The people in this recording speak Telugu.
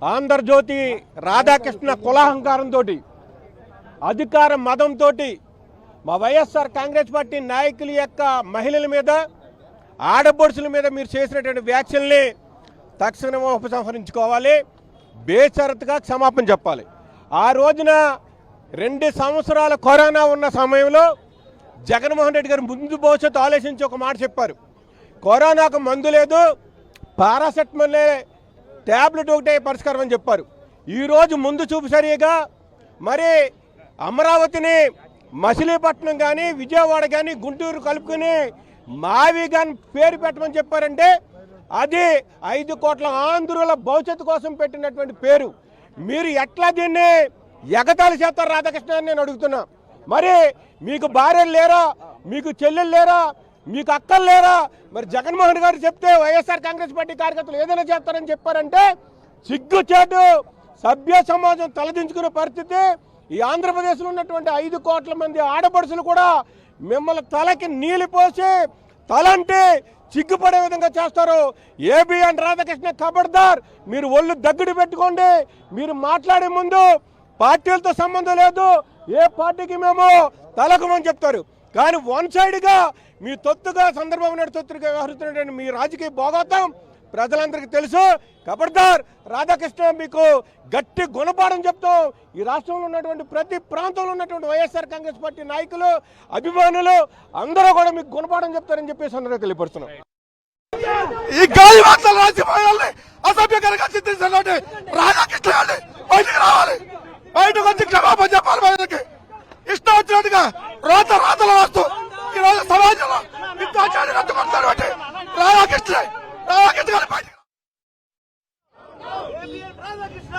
ఆంధ్రజ్యోతి రాధాకృష్ణ కులాహంకారంతో అధికార మదంతో మా వైఎస్ఆర్ కాంగ్రెస్ పార్టీ నాయకుల యొక్క మహిళల మీద ఆడపడుచుల మీద మీరు చేసినటువంటి వ్యాఖ్యల్ని తక్షణం ఉపసంహరించుకోవాలి, బేషరతుగా క్షమాపణ చెప్పాలి. ఆ రోజున 2 సంవత్సరాల కరోనా ఉన్న సమయంలో జగన్మోహన్ రెడ్డి గారు ముందు భవిష్యత్తు ఆలోచించి ఒక మాట చెప్పారు. కరోనాకు మందు లేదు, పారాసెటమాల్ ట్యాబ్లెట్ ఒకటే పరిష్కారం అని చెప్పారు. ఈరోజు ముందు చూపు సరిగా మరి అమరావతిని మచిలీపట్నం కానీ విజయవాడ కానీ గుంటూరు కలుపుకొని మావి కానీ పేరు పెట్టమని చెప్పారంటే అది 5 కోట్ల ఆంధ్రుల భవిష్యత్తు కోసం పెట్టినటువంటి పేరు. మీరు ఎట్లా దీన్ని ఎగతాళి చేస్తారు రాధాకృష్ణ అని నేను అడుగుతున్నా. మరి మీకు భార్యలు లేరా, మీకు చెల్లెలు లేరా, మీకు అక్కలు లేరా? మరి జగన్మోహన్ గారు చెప్తే వైఎస్ఆర్ కాంగ్రెస్ పార్టీ కార్యకర్తలు ఏదైనా చేస్తారని చెప్పారంటే సిగ్గుచేటు, సభ్య సమాజం తలదించుకునే పరిస్థితి. ఈ ఆంధ్రప్రదేశ్లో ఉన్నటువంటి 5 కోట్ల మంది ఆడపడుచులు కూడా మిమ్మల్ని తలకి నీళ్ళు పోసి తలంటే చిగ్గుపడే విధంగా చేస్తారు. ఏబిఎన్ రాధాకృష్ణ ఖబర్దార్, మీరు ఒళ్ళు దగ్గర పెట్టుకోండి. మీరు మాట్లాడే ముందు పార్టీలతో సంబంధం లేదు, ఏ పార్టీకి మేము తలకమని చెప్తారు. కానీ వన్ సైడ్గా మీ తొత్తుగా చంద్రబాబు నాయుడు తొత్తుగా వ్యవహరిస్తున్నటువంటి మీ రాజకీయ భోగోతం ప్రజలందరికీ తెలుసు. ఖబర్దార్ రాధాకృష్ణ, మీకు గట్టి గుణపాఠం చెప్తాం. ఈ రాష్ట్రంలో ఉన్నటువంటి ప్రతి ప్రాంతంలో ఉన్నటువంటి వైఎస్ఆర్ కాంగ్రెస్ పార్టీ నాయకులు, అభిమానులు అందరూ కూడా మీకు గుణపాఠం చెప్తారని చెప్పేసి అందరూ తెలియపరుస్తున్నాం. ఈ గాలి వార్తలు రాజకీయాల్ని అసభ్యకరంగా చిత్రించాలంటే రాధాకృష్ణ బయటకు రావాలి, బయటకు వచ్చి క్షమాపణ చెప్పాలి. బయటకి ఇష్టం వచ్చినట్టుగా రాతలు రాస్తూ ఈ రోజు సమాజంలో విద్యాచార్య రద్దుకుంటారు అంటే రాధాకృష్ణ గారి బయట రాధాకృష్ణ